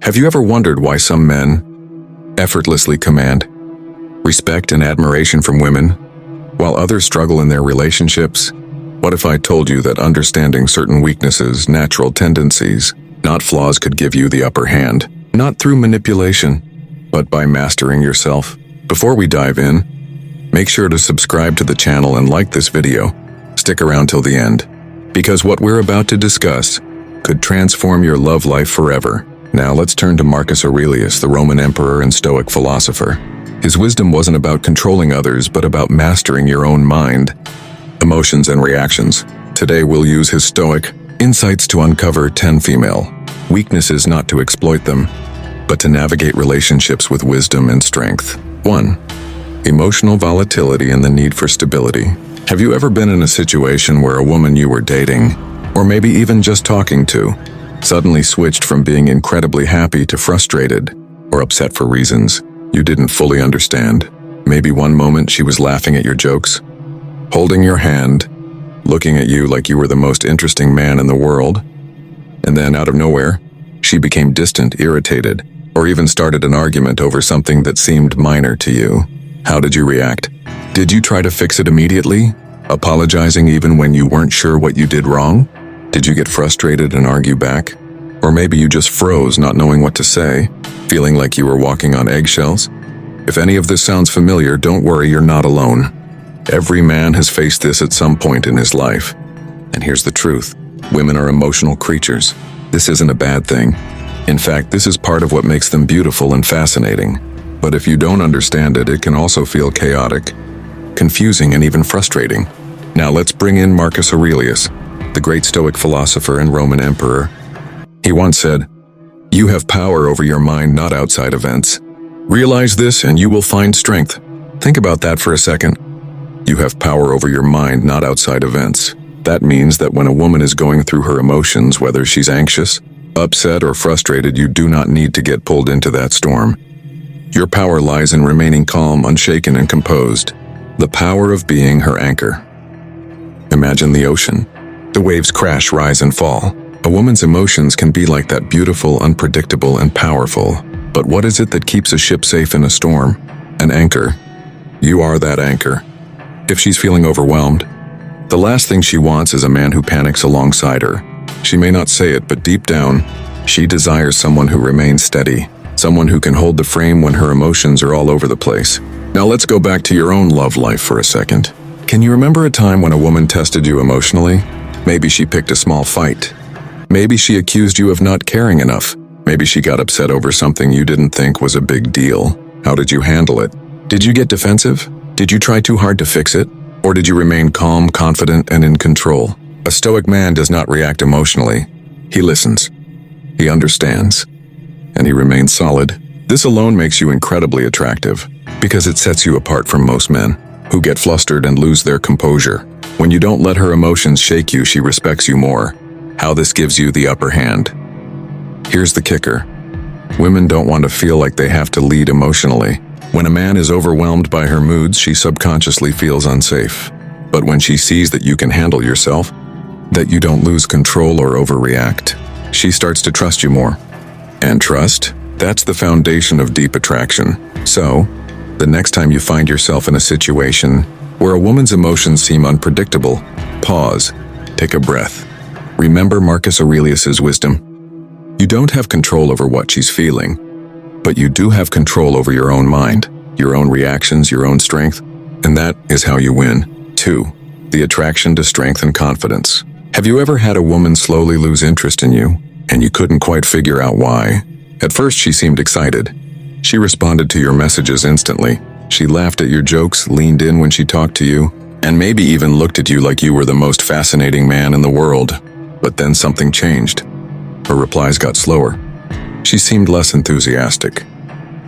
Have you ever wondered why some men effortlessly command respect and admiration from women, while others struggle in their relationships? What if I told you that understanding certain weaknesses, natural tendencies, not flaws, could give you the upper hand, not through manipulation, but by mastering yourself? Before we dive in, make sure to subscribe to the channel and like this video. Stick around till the end, because what we're about to discuss could transform your love life forever. Now let's turn to Marcus Aurelius, the Roman emperor and Stoic philosopher. His wisdom wasn't about controlling others, but about mastering your own mind, emotions, and reactions. Today we'll use his Stoic insights to uncover 10 female weaknesses, not to exploit them, but to navigate relationships with wisdom and strength. 1. Emotional volatility and the need for stability. Have you ever been in a situation where a woman you were dating, or maybe even just talking to, suddenly switched from being incredibly happy to frustrated or upset for reasons you didn't fully understand? Maybe one moment she was laughing at your jokes, holding your hand, looking at you like you were the most interesting man in the world, and then out of nowhere, she became distant, irritated, or even started an argument over something that seemed minor to you. How did you react? Did you try to fix it immediately, apologizing even when you weren't sure what you did wrong? Did you get frustrated and argue back? Or maybe you just froze, not knowing what to say, feeling like you were walking on eggshells? If any of this sounds familiar, don't worry, you're not alone. Every man has faced this at some point in his life. And here's the truth: women are emotional creatures. This isn't a bad thing. In fact, this is part of what makes them beautiful and fascinating. But if you don't understand it, it can also feel chaotic, confusing, and even frustrating. Now let's bring in Marcus Aurelius, the great Stoic philosopher and Roman emperor. He once said, "You have power over your mind, not outside events. Realize this and you will find strength." Think about that for a second. You have power over your mind, not outside events. That means that when a woman is going through her emotions, whether she's anxious, upset, or frustrated, you do not need to get pulled into that storm. Your power lies in remaining calm, unshaken, and composed. The power of being her anchor. Imagine the ocean. The waves crash, rise, and fall. A woman's emotions can be like that, beautiful, unpredictable, and powerful. But what is it that keeps a ship safe in a storm? An anchor. You are that anchor. If she's feeling overwhelmed, the last thing she wants is a man who panics alongside her. She may not say it, but deep down, she desires someone who remains steady, someone who can hold the frame when her emotions are all over the place. Now let's go back to your own love life for a second. Can you remember a time when a woman tested you emotionally? Maybe she picked a small fight. Maybe she accused you of not caring enough. Maybe she got upset over something you didn't think was a big deal. How did you handle it? Did you get defensive? Did you try too hard to fix it? Or did you remain calm, confident, and in control? A Stoic man does not react emotionally. He listens. He understands. And he remains solid. This alone makes you incredibly attractive, because it sets you apart from most men, who get flustered and lose their composure. When you don't let her emotions shake you, she respects you more. How this gives you the upper hand. Here's the kicker. Women don't want to feel like they have to lead emotionally. When a man is overwhelmed by her moods, she subconsciously feels unsafe. But when she sees that you can handle yourself, that you don't lose control or overreact, she starts to trust you more. And trust, that's the foundation of deep attraction. So, the next time you find yourself in a situation where a woman's emotions seem unpredictable, pause, take a breath. Remember Marcus Aurelius's wisdom. You don't have control over what she's feeling, but you do have control over your own mind, your own reactions, your own strength, and that is how you win. 2. The attraction to strength and confidence. Have you ever had a woman slowly lose interest in you, and you couldn't quite figure out why? At first she seemed excited. She responded to your messages instantly. She laughed at your jokes, leaned in when she talked to you, and maybe even looked at you like you were the most fascinating man in the world. But then something changed. Her replies got slower. She seemed less enthusiastic.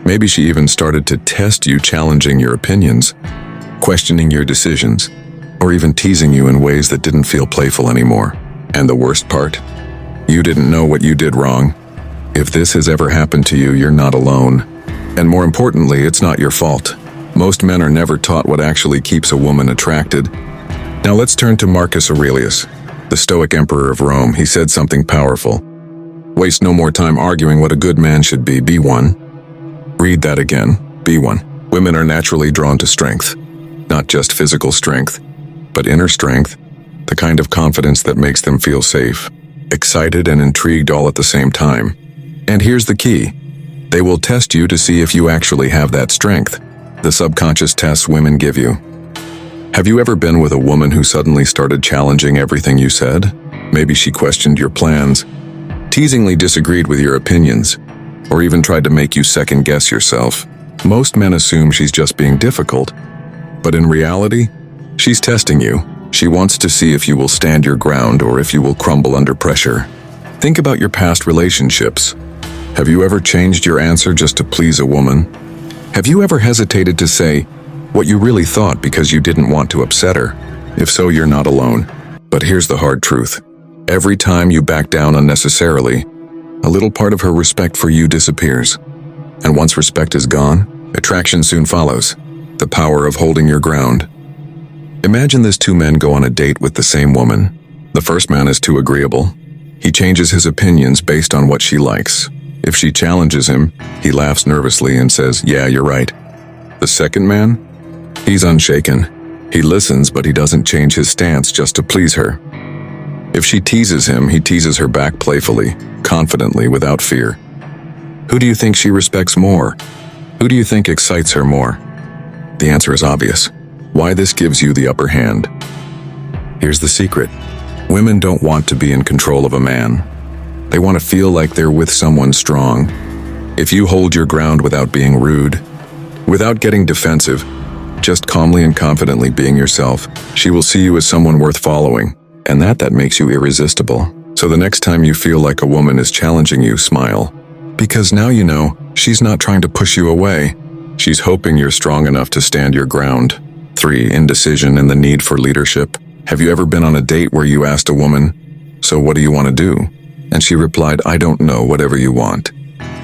Maybe she even started to test you, challenging your opinions, questioning your decisions, or even teasing you in ways that didn't feel playful anymore. And the worst part? You didn't know what you did wrong. If this has ever happened to you, you're not alone. And more importantly, it's not your fault. Most men are never taught what actually keeps a woman attracted. Now let's turn to Marcus Aurelius, the Stoic emperor of Rome. He said something powerful. Waste no more time arguing what a good man should be. Be one. Read that again. Be one. Women are naturally drawn to strength. Not just physical strength, but inner strength, the kind of confidence that makes them feel safe, excited and intrigued all at the same time. And here's the key. They will test you to see if you actually have that strength. The subconscious tests women give you. Have you ever been with a woman who suddenly started challenging everything you said? Maybe she questioned your plans, teasingly disagreed with your opinions, or even tried to make you second-guess yourself. Most men assume she's just being difficult, but in reality, she's testing you. She wants to see if you will stand your ground or if you will crumble under pressure. Think about your past relationships. Have you ever changed your answer just to please a woman? Have you ever hesitated to say what you really thought because you didn't want to upset her? If so, you're not alone. But here's the hard truth. Every time you back down unnecessarily, a little part of her respect for you disappears. And once respect is gone, attraction soon follows. The power of holding your ground. Imagine these two men go on a date with the same woman. The first man is too agreeable. He changes his opinions based on what she likes. If she challenges him, he laughs nervously and says, "Yeah, you're right." The second man? He's unshaken. He listens, but he doesn't change his stance just to please her. If she teases him, he teases her back playfully, confidently, without fear. Who do you think she respects more? Who do you think excites her more? The answer is obvious. Why this gives you the upper hand. Here's the secret. Women don't want to be in control of a man. They want to feel like they're with someone strong. If you hold your ground without being rude, without getting defensive, just calmly and confidently being yourself, she will see you as someone worth following, and that makes you irresistible. So the next time you feel like a woman is challenging you, smile. Because now you know she's not trying to push you away. She's hoping you're strong enough to stand your ground. 3. Indecision and the need for leadership. Have you ever been on a date where you asked a woman, "So what do you want to do?" And she replied, "I don't know, whatever you want."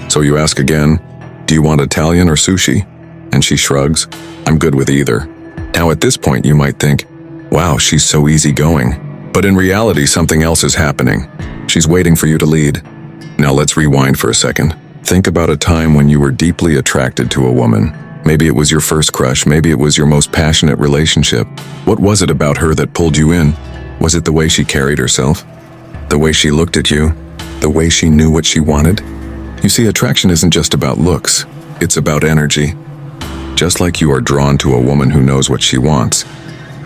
So you ask again, "Do you want Italian or sushi?" And she shrugs, "I'm good with either." Now at this point you might think, "Wow, she's so easygoing." But in reality, something else is happening. She's waiting for you to lead. Now let's rewind for a second. Think about a time when you were deeply attracted to a woman. Maybe it was your first crush, maybe it was your most passionate relationship. What was it about her that pulled you in? Was it the way she carried herself? The way she looked at you? The way she knew what she wanted? You see, attraction isn't just about looks, it's about energy. Just like you are drawn to a woman who knows what she wants,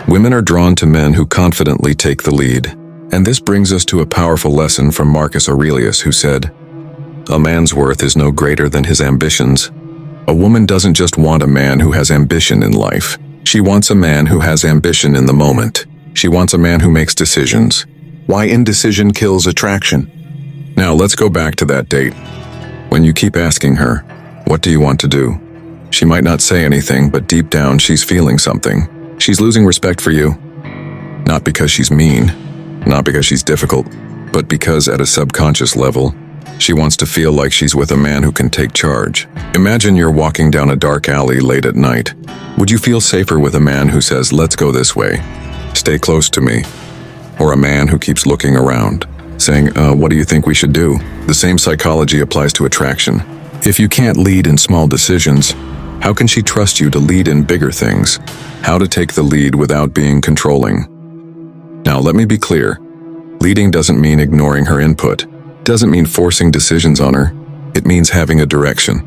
women are drawn to men who confidently take the lead. And this brings us to a powerful lesson from Marcus Aurelius, who said, "A man's worth is no greater than his ambitions." A woman doesn't just want a man who has ambition in life. She wants a man who has ambition in the moment. She wants a man who makes decisions. Why indecision kills attraction. Now let's go back to that date. When you keep asking her, "What do you want to do?" She might not say anything, but deep down she's feeling something. She's losing respect for you. Not because she's mean, not because she's difficult, but because at a subconscious level, she wants to feel like she's with a man who can take charge. Imagine you're walking down a dark alley late at night. Would you feel safer with a man who says, "Let's go this way, stay close to me," or a man who keeps looking around, saying, "What do you think we should do?" The same psychology applies to attraction. If you can't lead in small decisions, how can she trust you to lead in bigger things? How to take the lead without being controlling. Now let me be clear. Leading doesn't mean ignoring her input. Doesn't mean forcing decisions on her. It means having a direction.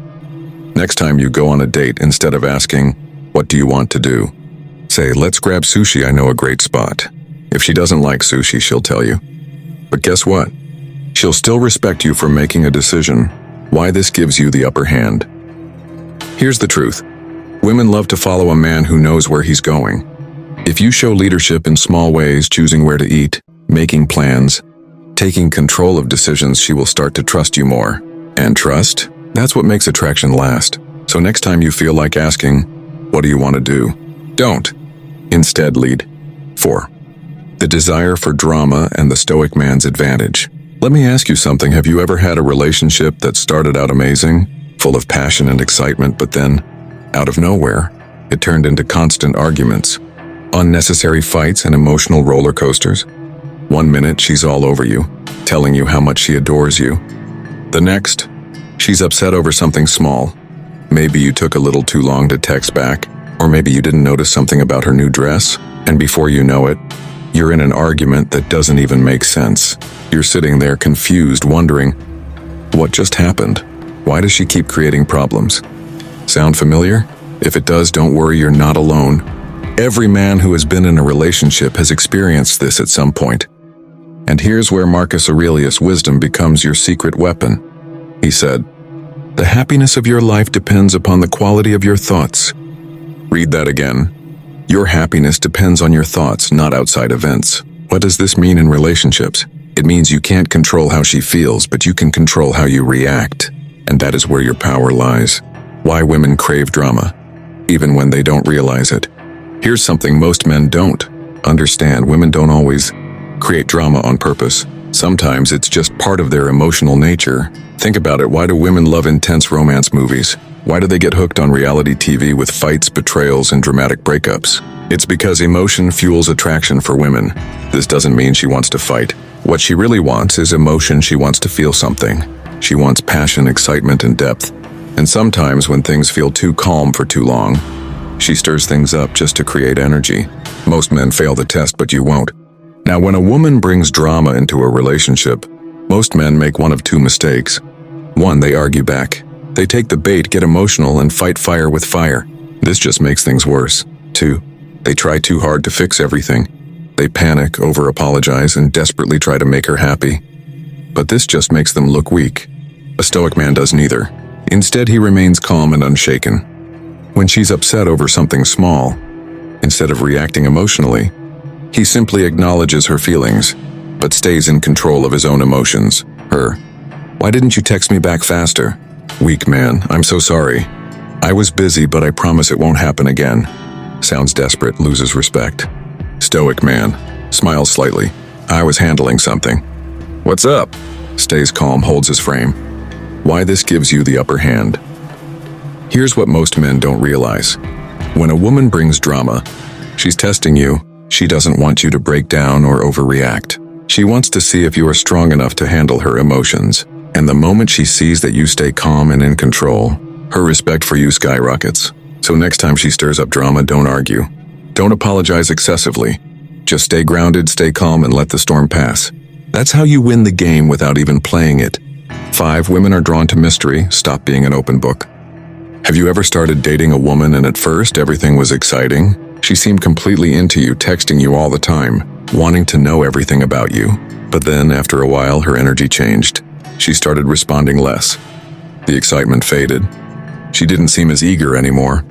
Next time you go on a date, instead of asking, "What do you want to do?" say, "Let's grab sushi, I know a great spot." If she doesn't like sushi, she'll tell you. But guess what? She'll still respect you for making a decision. Why this gives you the upper hand. Here's the truth. Women love to follow a man who knows where he's going. If you show leadership in small ways, choosing where to eat, making plans, taking control of decisions, she will start to trust you more. And trust? That's what makes attraction last. So next time you feel like asking, "What do you want to do?" Don't. Instead, lead. 4. The desire for drama and the Stoic man's advantage. Let me ask you something. Have you ever had a relationship that started out amazing, full of passion and excitement, but then, out of nowhere, it turned into constant arguments, unnecessary fights and emotional roller coasters? One minute she's all over you, telling you how much she adores you. The next, she's upset over something small. Maybe you took a little too long to text back, or maybe you didn't notice something about her new dress, and before you know it, you're in an argument that doesn't even make sense. You're sitting there confused, wondering, what just happened? Why does she keep creating problems? Sound familiar? If it does, don't worry, you're not alone. Every man who has been in a relationship has experienced this at some point. And here's where Marcus Aurelius' wisdom becomes your secret weapon. He said, "The happiness of your life depends upon the quality of your thoughts." Read that again. Your happiness depends on your thoughts, not outside events. What does this mean in relationships? It means you can't control how she feels, but you can control how you react. And that is where your power lies. Why women crave drama, even when they don't realize it. Here's something most men don't understand. Women don't always create drama on purpose. Sometimes it's just part of their emotional nature. Think about it. Why do women love intense romance movies? Why do they get hooked on reality TV with fights, betrayals, and dramatic breakups? It's because emotion fuels attraction for women. This doesn't mean she wants to fight. What she really wants is emotion. She wants to feel something. She wants passion, excitement, and depth. And sometimes when things feel too calm for too long, she stirs things up just to create energy. Most men fail the test, but you won't. Now, when a woman brings drama into a relationship, most men make one of two mistakes. One, they argue back. They take the bait, get emotional, and fight fire with fire. This just makes things worse. Two, they try too hard to fix everything. They panic, over-apologize, and desperately try to make her happy. But this just makes them look weak. A Stoic man does neither. Instead, he remains calm and unshaken. When she's upset over something small, instead of reacting emotionally, he simply acknowledges her feelings, but stays in control of his own emotions. Her, "Why didn't you text me back faster?" "Weak man, I'm so sorry. I was busy, but I promise it won't happen again." Sounds desperate, loses respect. Stoic man, smiles slightly. "I was handling something." "What's up?" Stays calm, holds his frame. Why this gives you the upper hand. Here's what most men don't realize. When a woman brings drama, she's testing you. She doesn't want you to break down or overreact. She wants to see if you are strong enough to handle her emotions. And the moment she sees that you stay calm and in control, her respect for you skyrockets. So next time she stirs up drama, don't argue. Don't apologize excessively. Just stay grounded, stay calm, and let the storm pass. That's how you win the game without even playing it. 5. Women are drawn to mystery. Stop being an open book. Have you ever started dating a woman and at first everything was exciting? She seemed completely into you, texting you all the time, wanting to know everything about you. But then, after a while, her energy changed. She started responding less. The excitement faded. She didn't seem as eager anymore.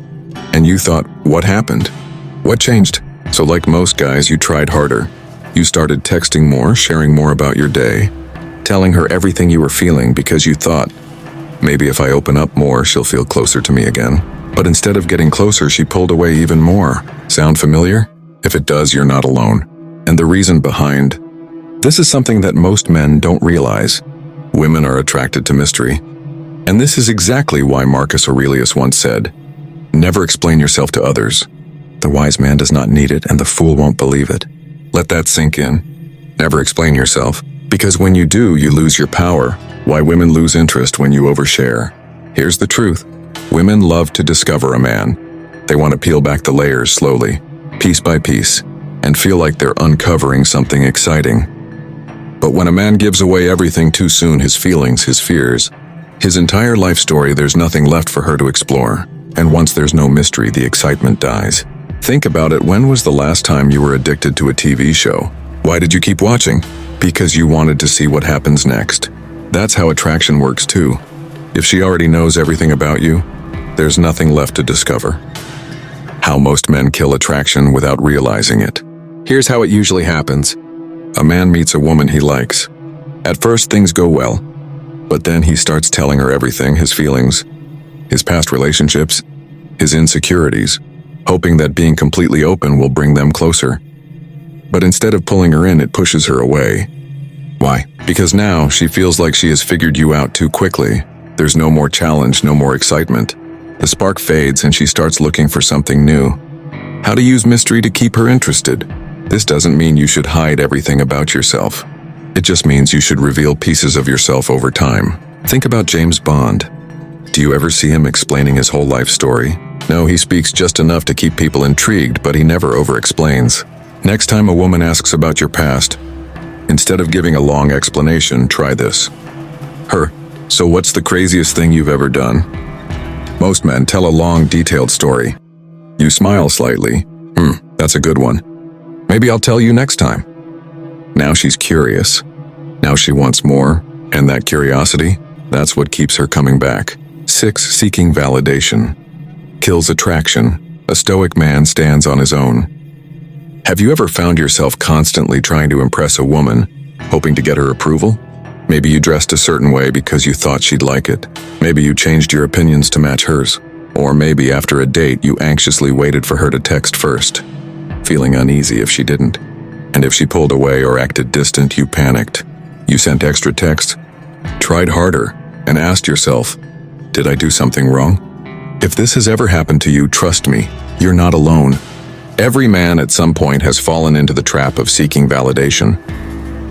And you thought, what happened? What changed? So like most guys, you tried harder. You started texting more, sharing more about your day, telling her everything you were feeling because you thought, maybe if I open up more, she'll feel closer to me again. But instead of getting closer, she pulled away even more. Sound familiar? If it does, you're not alone. And the reason behind this is something that most men don't realize. Women are attracted to mystery. And this is exactly why Marcus Aurelius once said, "Never explain yourself to others. The wise man does not need it, and the fool won't believe it." Let that sink in. Never explain yourself. Because when you do, you lose your power. Why women lose interest when you overshare. Here's the truth. Women love to discover a man. They want to peel back the layers slowly, piece by piece, and feel like they're uncovering something exciting. But when a man gives away everything too soon, his feelings, his fears, his entire life story, there's nothing left for her to explore. And once there's no mystery, the excitement dies. Think about it. When was the last time you were addicted to a TV show? Why did you keep watching? Because you wanted to see what happens next. That's how attraction works too. If she already knows everything about you, there's nothing left to discover. How most men kill attraction without realizing it. Here's how it usually happens. A man meets a woman he likes. At first things go well, but then he starts telling her everything, his feelings, his past relationships, his insecurities, hoping that being completely open will bring them closer. But instead of pulling her in, it pushes her away. Why? Because now she feels like she has figured you out too quickly. There's no more challenge, no more excitement. The spark fades and she starts looking for something new. How to use mystery to keep her interested. This doesn't mean you should hide everything about yourself. It just means you should reveal pieces of yourself over time. Think about James Bond. Do you ever see him explaining his whole life story? No, he speaks just enough to keep people intrigued, but he never over-explains. Next time a woman asks about your past, instead of giving a long explanation, try this. So what's the craziest thing you've ever done? Most men tell a long, detailed story. You smile slightly. That's a good one. Maybe I'll tell you next time. Now she's curious. Now she wants more, and that curiosity, that's what keeps her coming back. 6. Seeking validation. Kills attraction. A stoic man stands on his own. Have you ever found yourself constantly trying to impress a woman, hoping to get her approval? Maybe you dressed a certain way because you thought she'd like it. Maybe you changed your opinions to match hers. Or maybe after a date you anxiously waited for her to text first, feeling uneasy if she didn't. And if she pulled away or acted distant, you panicked. You sent extra texts, tried harder, and asked yourself, did I do something wrong? If this has ever happened to you, trust me, you're not alone. Every man at some point has fallen into the trap of seeking validation.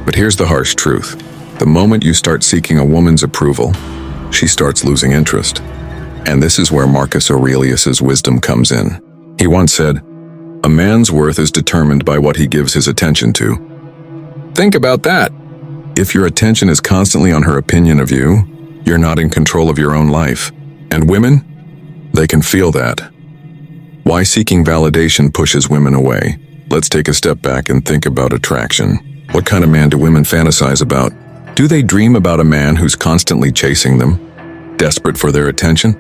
But here's the harsh truth. The moment you start seeking a woman's approval, she starts losing interest. And this is where Marcus Aurelius's wisdom comes in. He once said, "A man's worth is determined by what he gives his attention to." Think about that. If your attention is constantly on her opinion of you, you're not in control of your own life. And women, they can feel that. Why seeking validation pushes women away? Let's take a step back and think about attraction. What kind of man do women fantasize about? Do they dream about a man who's constantly chasing them, desperate for their attention?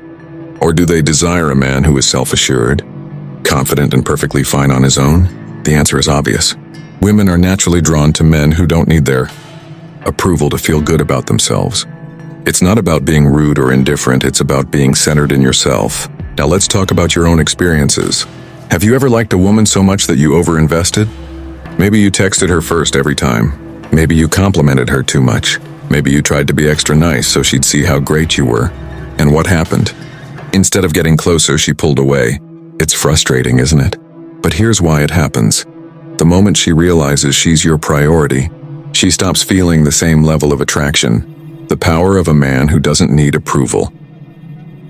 Or do they desire a man who is self-assured, confident and perfectly fine on his own? The answer is obvious. Women are naturally drawn to men who don't need their approval to feel good about themselves. It's not about being rude or indifferent, it's about being centered in yourself. Now let's talk about your own experiences. Have you ever liked a woman so much that you overinvested? Maybe you texted her first every time. Maybe you complimented her too much. Maybe you tried to be extra nice so she'd see how great you were. And what happened? Instead of getting closer, she pulled away. It's frustrating, isn't it? But here's why it happens. The moment she realizes she's your priority, she stops feeling the same level of attraction. The power of a man who doesn't need approval.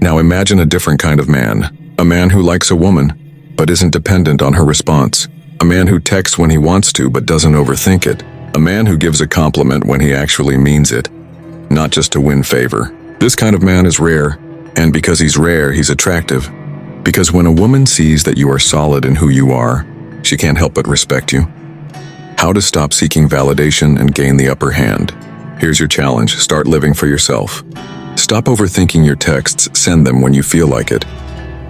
Now imagine a different kind of man. A man who likes a woman, but isn't dependent on her response. A man who texts when he wants to, but doesn't overthink it. A man who gives a compliment when he actually means it, not just to win favor. This kind of man is rare, and because he's rare, he's attractive. Because when a woman sees that you are solid in who you are, she can't help but respect you. How to stop seeking validation and gain the upper hand. Here's your challenge. Start living for yourself. Stop overthinking your texts, send them when you feel like it,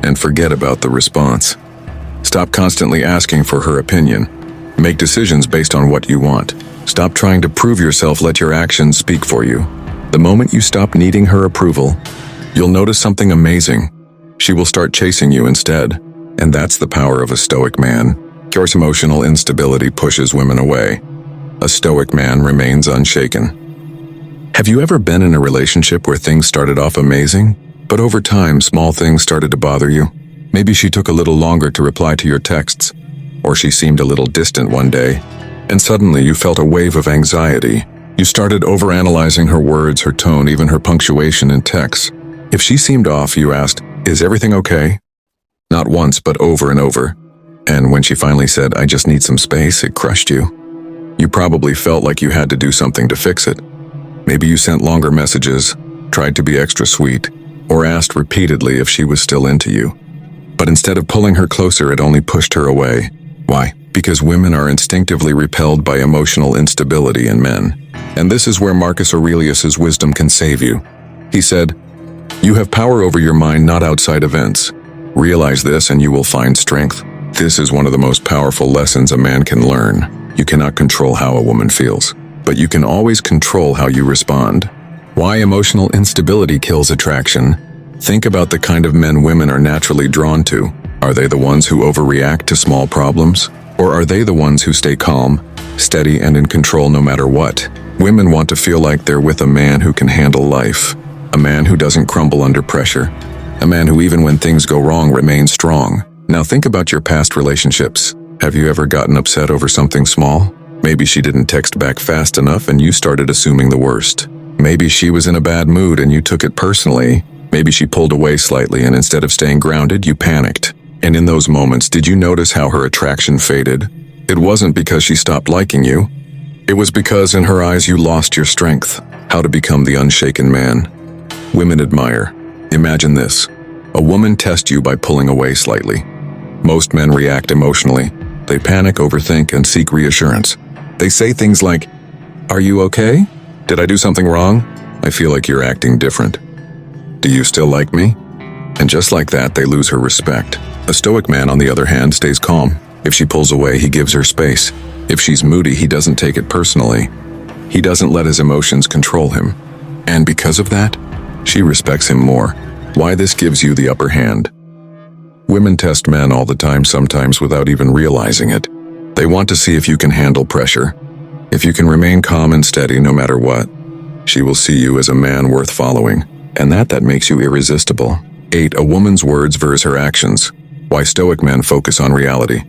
and forget about the response. Stop constantly asking for her opinion. Make decisions based on what you want. Stop trying to prove yourself, let your actions speak for you. The moment you stop needing her approval, you'll notice something amazing. She will start chasing you instead. And that's the power of a stoic man. Coarse emotional instability pushes women away. A stoic man remains unshaken. Have you ever been in a relationship where things started off amazing, but over time small things started to bother you? Maybe she took a little longer to reply to your texts, or she seemed a little distant one day, and suddenly you felt a wave of anxiety. You started overanalyzing her words, her tone, even her punctuation in texts. If she seemed off, you asked, "Is everything okay?" Not once, but over and over. And when she finally said, "I just need some space," it crushed you. You probably felt like you had to do something to fix it. Maybe you sent longer messages, tried to be extra sweet, or asked repeatedly if she was still into you. But instead of pulling her closer, it only pushed her away. Why? Because women are instinctively repelled by emotional instability in men. And this is where Marcus Aurelius's wisdom can save you. He said, "You have power over your mind, not outside events. Realize this and you will find strength." This is one of the most powerful lessons a man can learn. You cannot control how a woman feels, but you can always control how you respond. Why emotional instability kills attraction? Think about the kind of men women are naturally drawn to. Are they the ones who overreact to small problems? Or are they the ones who stay calm, steady, and in control no matter what? Women want to feel like they're with a man who can handle life. A man who doesn't crumble under pressure. A man who even when things go wrong remains strong. Now think about your past relationships. Have you ever gotten upset over something small? Maybe she didn't text back fast enough and you started assuming the worst. Maybe she was in a bad mood and you took it personally. Maybe she pulled away slightly and instead of staying grounded, you panicked. And in those moments, did you notice how her attraction faded? It wasn't because she stopped liking you. It was because in her eyes you lost your strength, how to become the unshaken man. Women admire. Imagine this. A woman tests you by pulling away slightly. Most men react emotionally. They panic, overthink, and seek reassurance. They say things like, "Are you okay? Did I do something wrong? I feel like you're acting different. Do you still like me?" And just like that, they lose her respect. A stoic man, on the other hand, stays calm. If she pulls away, he gives her space. If she's moody, he doesn't take it personally. He doesn't let his emotions control him. And because of that, she respects him more. Why this gives you the upper hand. Women test men all the time, sometimes without even realizing it. They want to see if you can handle pressure. If you can remain calm and steady no matter what. She will see you as a man worth following. And that makes you irresistible. 8. A woman's words versus her actions. Why stoic men focus on reality.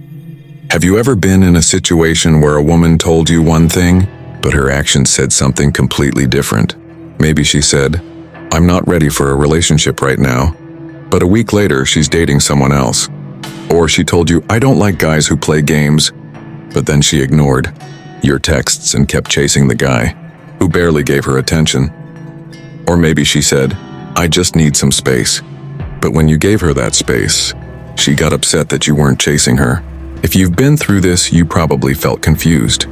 Have you ever been in a situation where a woman told you one thing, but her actions said something completely different? Maybe she said, "I'm not ready for a relationship right now," but a week later she's dating someone else. Or she told you, "I don't like guys who play games," but then she ignored your texts and kept chasing the guy who barely gave her attention. Or maybe she said, "I just need some space," but when you gave her that space, she got upset that you weren't chasing her. If you've been through this, you probably felt confused,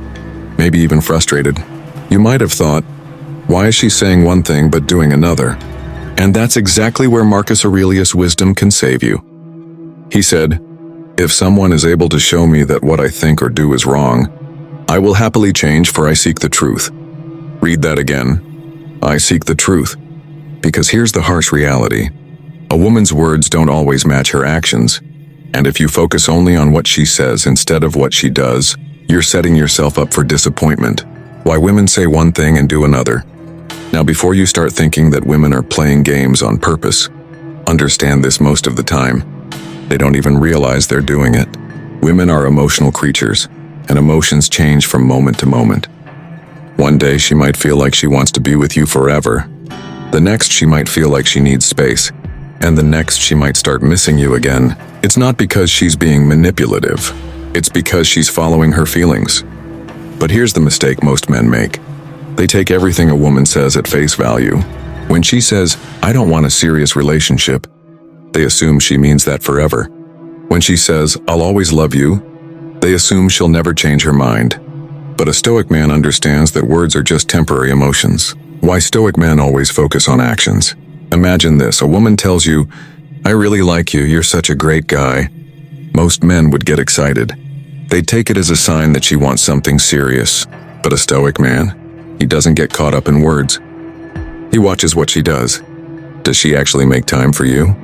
maybe even frustrated. You might have thought, why is she saying one thing but doing another? And that's exactly where Marcus Aurelius' wisdom can save you. He said, "If someone is able to show me that what I think or do is wrong, I will happily change, for I seek the truth." Read that again. I seek the truth. Because here's the harsh reality. A woman's words don't always match her actions. And if you focus only on what she says instead of what she does, you're setting yourself up for disappointment. Why women say one thing and do another. Now, before you start thinking that women are playing games on purpose, understand this: most of the time, they don't even realize they're doing it. Women are emotional creatures, and emotions change from moment to moment. One day she might feel like she wants to be with you forever. The next she might feel like she needs space. And the next she might start missing you again. It's not because she's being manipulative. It's because she's following her feelings. But here's the mistake most men make. They take everything a woman says at face value. When she says, "I don't want a serious relationship," they assume she means that forever. When she says, "I'll always love you," they assume she'll never change her mind. But a stoic man understands that words are just temporary emotions. Why stoic men always focus on actions. Imagine this: a woman tells you, "I really like you, you're such a great guy." Most men would get excited. They'd take it as a sign that she wants something serious. But a stoic man, he doesn't get caught up in words. He watches what she does. Does she actually make time for you?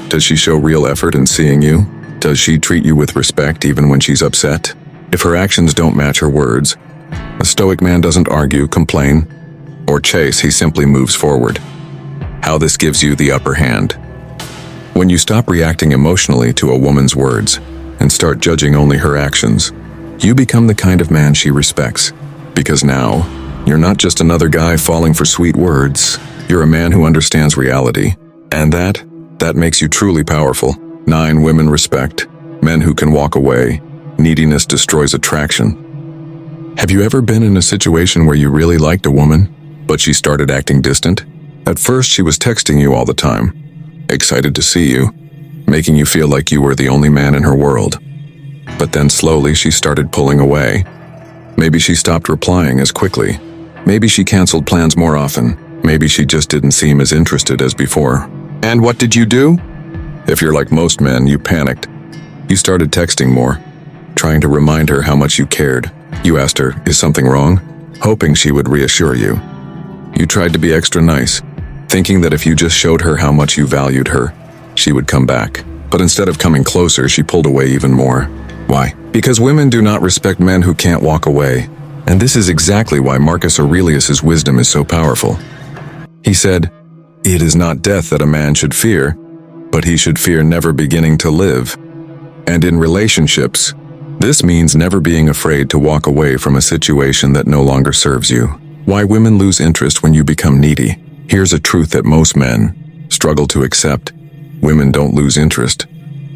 Does she show real effort in seeing you? Does she treat you with respect even when she's upset? If her actions don't match her words, a stoic man doesn't argue, complain, or chase, he simply moves forward. How this gives you the upper hand. When you stop reacting emotionally to a woman's words and start judging only her actions, you become the kind of man she respects. Because now, you're not just another guy falling for sweet words. You're a man who understands reality. And that makes you truly powerful. 9. Women respect men who can walk away. Neediness destroys attraction. Have you ever been in a situation where you really liked a woman, but she started acting distant? At first, she was texting you all the time, excited to see you, making you feel like you were the only man in her world. But then slowly she started pulling away. Maybe she stopped replying as quickly. Maybe she canceled plans more often. Maybe she just didn't seem as interested as before. And what did you do? If you're like most men, you panicked. You started texting more, trying to remind her how much you cared. You asked her, "Is something wrong?" hoping she would reassure you. You tried to be extra nice, thinking that if you just showed her how much you valued her, she would come back. But instead of coming closer, she pulled away even more. Why? Because women do not respect men who can't walk away. And this is exactly why Marcus Aurelius' wisdom is so powerful. He said, "It is not death that a man should fear, but he should fear never beginning to live." And in relationships, this means never being afraid to walk away from a situation that no longer serves you. Why women lose interest when you become needy. Here's a truth that most men struggle to accept. Women don't lose interest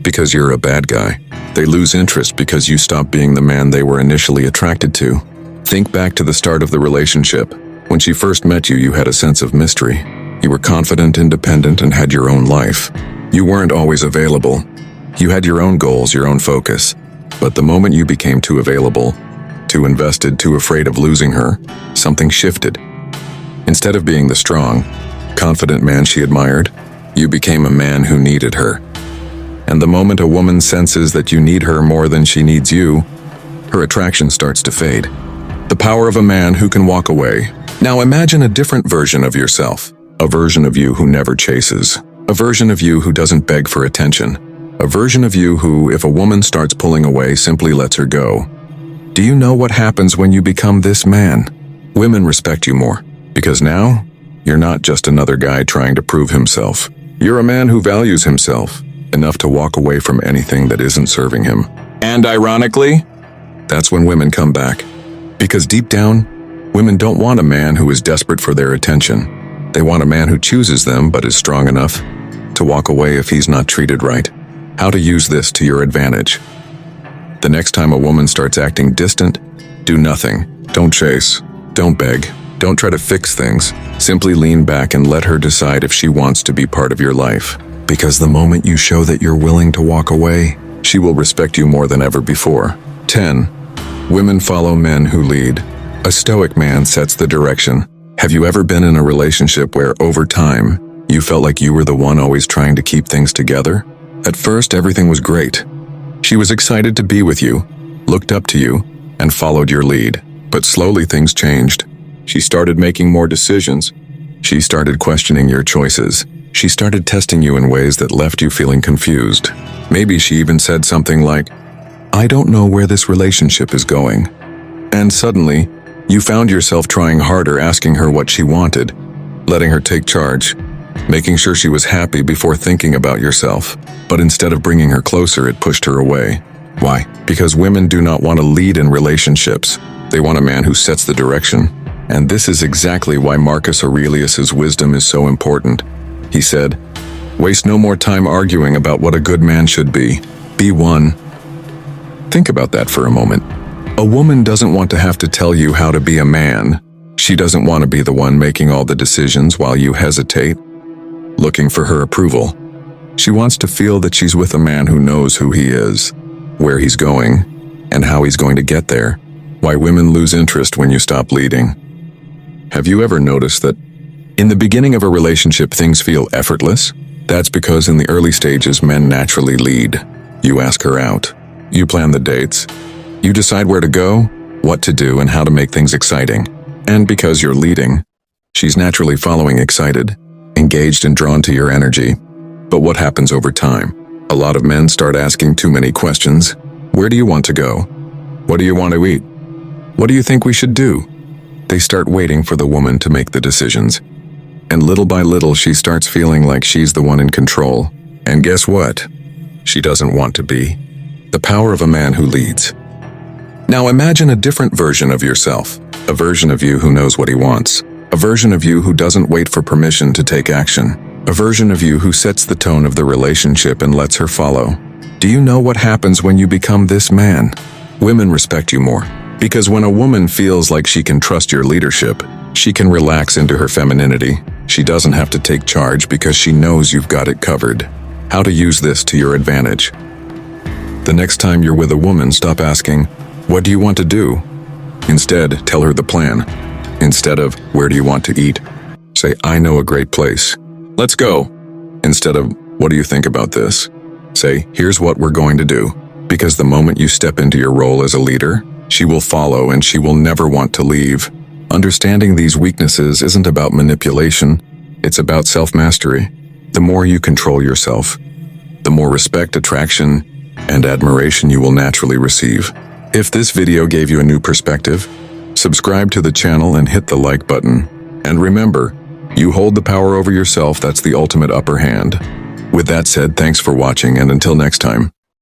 because you're a bad guy. They lose interest because you stop being the man they were initially attracted to. Think back to the start of the relationship. When she first met you, you had a sense of mystery. You were confident, independent, and had your own life. You weren't always available. You had your own goals, your own focus. But the moment you became too available, too invested, too afraid of losing her, something shifted. Instead of being the strong, confident man she admired, you became a man who needed her. And the moment a woman senses that you need her more than she needs you, her attraction starts to fade. The power of a man who can walk away. Now imagine a different version of yourself. A version of you who never chases. A version of you who doesn't beg for attention. A version of you who, if a woman starts pulling away, simply lets her go. Do you know what happens when you become this man? Women respect you more, because now, you're not just another guy trying to prove himself. You're a man who values himself, enough to walk away from anything that isn't serving him. And ironically, that's when women come back. Because deep down, women don't want a man who is desperate for their attention. They want a man who chooses them but is strong enough to walk away if he's not treated right. How to use this to your advantage. The next time a woman starts acting distant, do nothing. Don't chase. Don't beg. Don't try to fix things. Simply lean back and let her decide if she wants to be part of your life. Because the moment you show that you're willing to walk away, she will respect you more than ever before. 10. Women follow men who lead. A stoic man sets the direction. Have you ever been in a relationship where, over time, you felt like you were the one always trying to keep things together? At first, everything was great. She was excited to be with you, looked up to you, and followed your lead. But slowly things changed. She started making more decisions. She started questioning your choices. She started testing you in ways that left you feeling confused. Maybe she even said something like, "I don't know where this relationship is going." And suddenly, you found yourself trying harder, asking her what she wanted, letting her take charge, making sure she was happy before thinking about yourself. But instead of bringing her closer, it pushed her away. Why? Because women do not want to lead in relationships. They want a man who sets the direction. And this is exactly why Marcus Aurelius's wisdom is so important. He said, "Waste no more time arguing about what a good man should be. Be one." Think about that for a moment. A woman doesn't want to have to tell you how to be a man. She doesn't want to be the one making all the decisions while you hesitate, looking for her approval. She wants to feel that she's with a man who knows who he is, where he's going, and how he's going to get there. Why women lose interest when you stop leading. Have you ever noticed that in the beginning of a relationship things feel effortless? That's because in the early stages men naturally lead. You ask her out. You plan the dates. You decide where to go, what to do, and how to make things exciting. And because you're leading, she's naturally following, excited, engaged, and drawn to your energy. But what happens over time? A lot of men start asking too many questions. Where do you want to go? What do you want to eat? What do you think we should do? They start waiting for the woman to make the decisions. And little by little, she starts feeling like she's the one in control. And guess what? She doesn't want to be. The power of a man who leads. Now imagine a different version of yourself. A version of you who knows what he wants. A version of you who doesn't wait for permission to take action. A version of you who sets the tone of the relationship and lets her follow. Do you know what happens when you become this man? Women respect you more. Because when a woman feels like she can trust your leadership, she can relax into her femininity. She doesn't have to take charge because she knows you've got it covered. How to use this to your advantage. The next time you're with a woman, stop asking, "What do you want to do?" Instead, tell her the plan. Instead of, "Where do you want to eat?" say, "I know a great place. Let's go." Instead of, "What do you think about this?" say, "Here's what we're going to do." Because the moment you step into your role as a leader, she will follow and she will never want to leave. Understanding these weaknesses isn't about manipulation, it's about self-mastery. The more you control yourself, the more respect, attraction, and admiration you will naturally receive. If this video gave you a new perspective, subscribe to the channel and hit the like button. And remember, you hold the power over yourself. That's the ultimate upper hand. With that said, thanks for watching, and until next time.